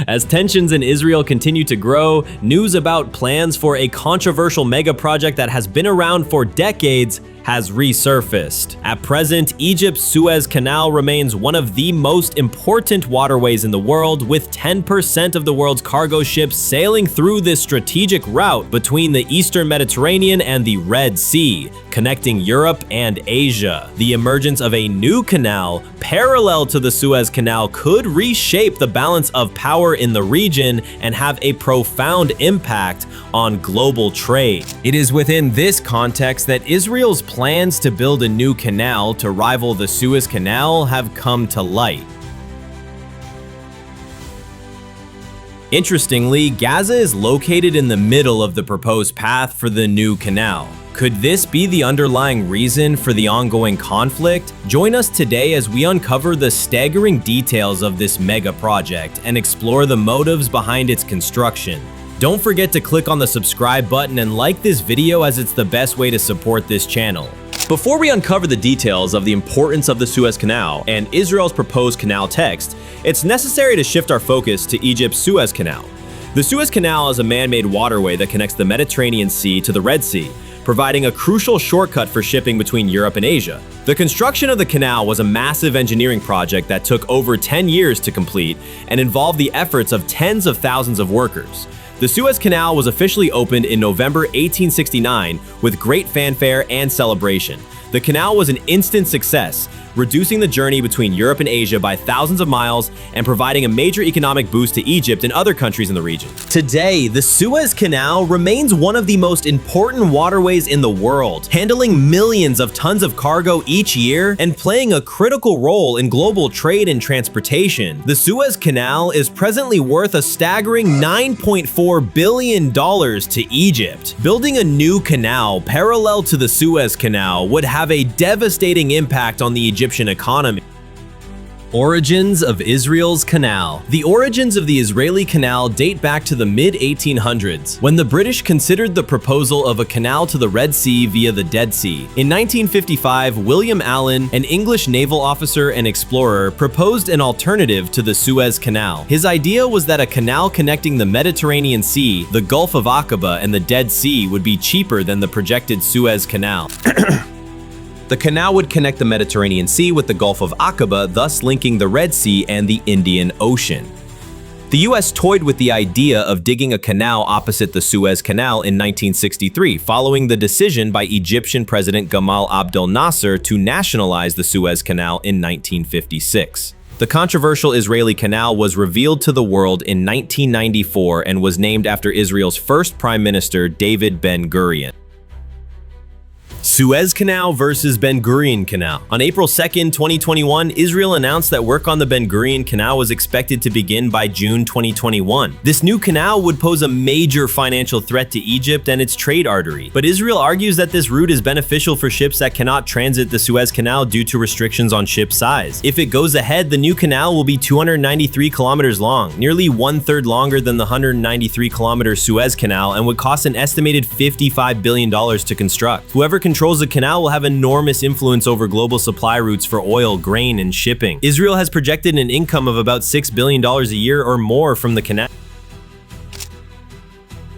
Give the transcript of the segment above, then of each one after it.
As tensions in Israel continue to grow, news about plans for a controversial mega project that has been around for decades has resurfaced. At present, Egypt's Suez Canal remains one of the most important waterways in the world, with 10% of the world's cargo ships sailing through this strategic route between the Eastern Mediterranean and the Red Sea, connecting Europe and Asia. The emergence of a new canal parallel to the Suez Canal could reshape the balance of power in the region and have a profound impact on global trade. It is within this context that Israel's plans to build a new canal to rival the Suez Canal have come to light. Interestingly, Gaza is located in the middle of the proposed path for the new canal. Could this be the underlying reason for the ongoing conflict? Join us today as we uncover the staggering details of this mega project and explore the motives behind its construction. Don't forget to click on the subscribe button and like this video, as it's the best way to support this channel. Before we uncover the details of the importance of the Suez Canal and Israel's proposed canal text, it's necessary to shift our focus to Egypt's Suez Canal. The Suez Canal is a man-made waterway that connects the Mediterranean Sea to the Red Sea, providing a crucial shortcut for shipping between Europe and Asia. The construction of the canal was a massive engineering project that took over 10 years to complete and involved the efforts of tens of thousands of workers. The Suez Canal was officially opened in November 1869 with great fanfare and celebration. The canal was an instant success, reducing the journey between Europe and Asia by thousands of miles and providing a major economic boost to Egypt and other countries in the region. Today, the Suez Canal remains one of the most important waterways in the world, handling millions of tons of cargo each year and playing a critical role in global trade and transportation. The Suez Canal is presently worth a staggering $9.4 billion to Egypt. Building a new canal parallel to the Suez Canal would have a devastating impact on the Egyptian economy. Origins of Israel's canal. The origins of the Israeli canal date back to the mid-1800s, when the British considered the proposal of a canal to the Red Sea via the Dead Sea. In 1955, William Allen, an English naval officer and explorer, proposed an alternative to the Suez Canal. His idea was that a canal connecting the Mediterranean Sea, the Gulf of Aqaba, and the Dead Sea would be cheaper than the projected Suez Canal. The canal would connect the Mediterranean Sea with the Gulf of Aqaba, thus linking the Red Sea and the Indian Ocean. The US toyed with the idea of digging a canal opposite the Suez Canal in 1963, following the decision by Egyptian President Gamal Abdel Nasser to nationalize the Suez Canal in 1956. The controversial Israeli canal was revealed to the world in 1994 and was named after Israel's first Prime Minister, David Ben Gurion. Suez Canal versus Ben Gurion Canal. On April 2nd, 2021, Israel announced that work on the Ben Gurion Canal was expected to begin by June 2021. This new canal would pose a major financial threat to Egypt and its trade artery, but Israel argues that this route is beneficial for ships that cannot transit the Suez Canal due to restrictions on ship size. If it goes ahead, the new canal will be 293 kilometers long, nearly one-third longer than the 193-kilometer Suez Canal, and would cost an estimated $55 billion to construct. Whoever controls the canal will have enormous influence over global supply routes for oil, grain, and shipping. Israel has projected an income of about $6 billion a year or more from the canal.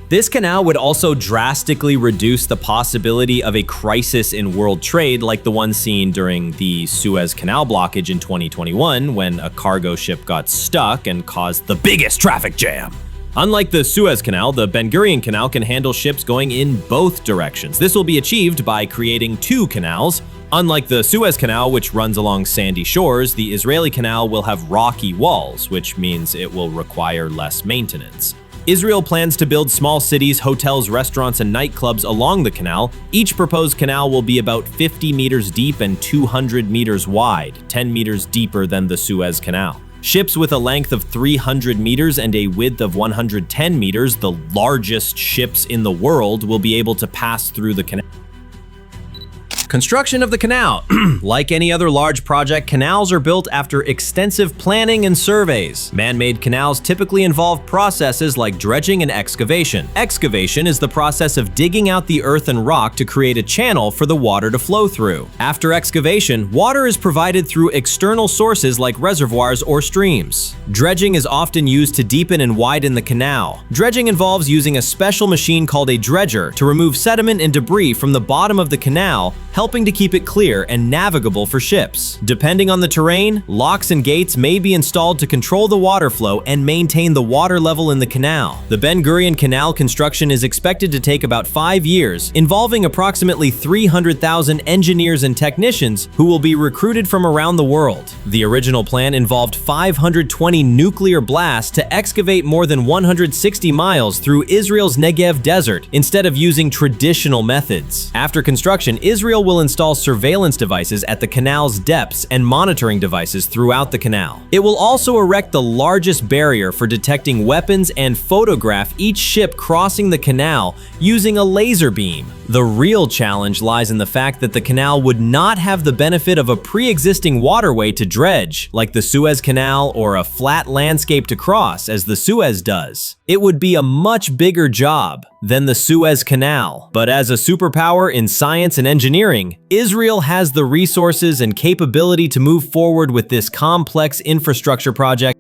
This canal would also drastically reduce the possibility of a crisis in world trade like the one seen during the Suez Canal blockage in 2021, when a cargo ship got stuck and caused the biggest traffic jam. Unlike the Suez Canal, the Ben Gurion Canal can handle ships going in both directions. This will be achieved by creating two canals. Unlike the Suez Canal, which runs along sandy shores, the Israeli canal will have rocky walls, which means it will require less maintenance. Israel plans to build small cities, hotels, restaurants, and nightclubs along the canal. Each proposed canal will be about 50 meters deep and 200 meters wide, 10 meters deeper than the Suez Canal. Ships with a length of 300 meters and a width of 110 meters, the largest ships in the world, will be able to pass through the canal. Construction of the canal. Like any other large project, canals are built after extensive planning and surveys. Man-made canals typically involve processes like dredging and excavation. Excavation is the process of digging out the earth and rock to create a channel for the water to flow through. After excavation, water is provided through external sources like reservoirs or streams. Dredging is often used to deepen and widen the canal. Dredging involves using a special machine called a dredger to remove sediment and debris from the bottom of the canal, helping to keep it clear and navigable for ships. Depending on the terrain, locks and gates may be installed to control the water flow and maintain the water level in the canal. The Ben Gurion Canal construction is expected to take about 5 years, involving approximately 300,000 engineers and technicians who will be recruited from around the world. The original plan involved 520 nuclear blasts to excavate more than 160 miles through Israel's Negev Desert instead of using traditional methods. After construction, Israel will install surveillance devices at the canal's depths and monitoring devices throughout the canal. It will also erect the largest barrier for detecting weapons and photograph each ship crossing the canal using a laser beam. The real challenge lies in the fact that the canal would not have the benefit of a pre-existing waterway to dredge, like the Suez Canal, or a flat landscape to cross, as the Suez does. It would be a much bigger job than the Suez Canal. But as a superpower in science and engineering, Israel has the resources and capability to move forward with this complex infrastructure project.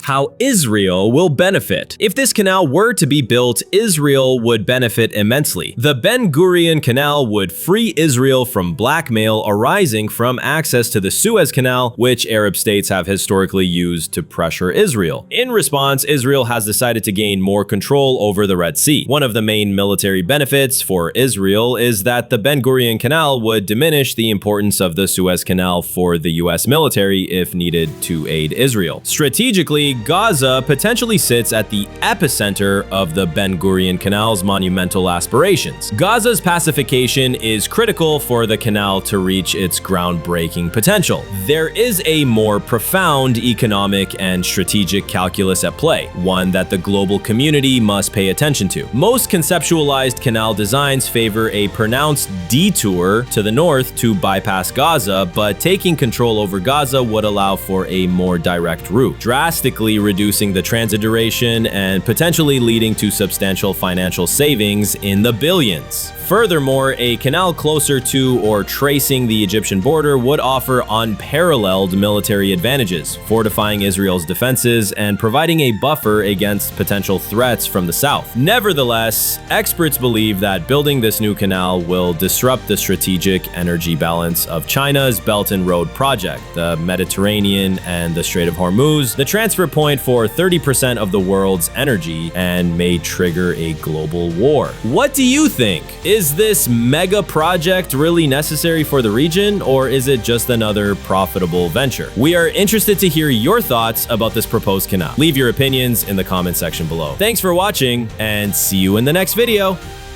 How Israel will benefit. If this canal were to be built, Israel would benefit immensely. The Ben Gurion Canal would free Israel from blackmail arising from access to the Suez Canal, which Arab states have historically used to pressure Israel. In response, Israel has decided to gain more control over the Red Sea. One of the main military benefits for Israel is that the Ben Gurion Canal would diminish the importance of the Suez Canal for the US military if needed to aid Israel. Strategically, Gaza potentially sits at the epicenter of the Ben Gurion Canal's monumental aspirations. Gaza's pacification is critical for the canal to reach its groundbreaking potential. There is a more profound economic and strategic calculus at play, one that the global community must pay attention to. Most conceptualized canal designs favor a pronounced detour to the north to bypass Gaza, but taking control over Gaza would allow for a more direct route, drastically reducing the transit duration and potentially leading to substantial financial savings in the billions. Furthermore, a canal closer to or tracing the Egyptian border would offer unparalleled military advantages, fortifying Israel's defenses and providing a buffer against potential threats from the south. Nevertheless, experts believe that building this new canal will disrupt the strategic energy balance of China's Belt and Road project, the Mediterranean and the Strait of Hormuz, the transfer point for 30% of the world's energy, and may trigger a global war. What do you think? Is this mega project really necessary for the region, or is it just another profitable venture? We are interested to hear your thoughts about this proposed canal. Leave your opinions in the comment section below. Thanks for watching, and see you in the next video.